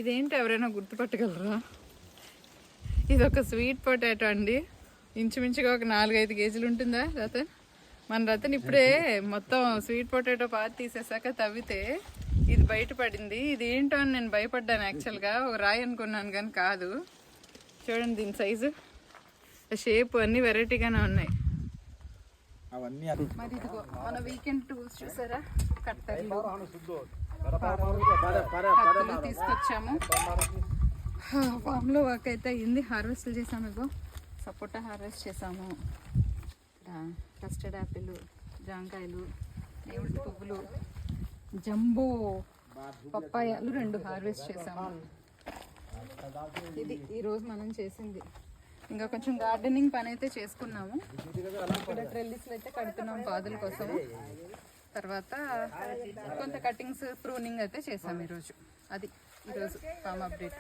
ఇదేంటి ఎవరైనా గుర్తుపట్టగలరా? ఇది ఒక స్వీట్ పొటాటో అండి. ఇంచుమించుగా ఒక 4-5 కేజీలు ఉంటుందా రతన్? మన రతన్ ఇప్పుడే మొత్తం స్వీట్ పొటాటో పాతి తీసేసాక తవ్వితే ఇది బయటపడింది. ఇది ఏంటో అని నేను భయపడ్డాను యాక్చువల్గా. ఒక రాయి అనుకున్నాను కానీ కాదు. చూడండి దీని సైజు, షేప్ అన్నీ వెరైటీగానే ఉన్నాయి. మరి ఇదిగో మన వీకెండ్ టూల్స్ చూసారా? కట్టర్లు తీసుకొచ్చాము. ఫామ్లో వర్క్ అయితే అయింది. హార్వెస్ట్ చేసాము. ఇగో సపోటా హార్వెస్ట్ చేసాము, కస్టర్డ్ యాపిల్, జాంకాయలు, దేవుడి పువ్వులు, జంబో పప్పాయాలు 2 హార్వెస్ట్ చేసాము. ఇది ఈరోజు మనం చేసింది. ఇంకా కొంచెం గార్డెనింగ్ పని అయితే చేసుకున్నాము. ఇక్కడ ట్రెల్లిస్లు అయితే కడుతున్నాం పాదుల కోసం. తర్వాత కొంత కటింగ్స్, ప్రూనింగ్ అయితే చేసాము ఈరోజు. అది ఈరోజు ఫామ్ అప్డేట్.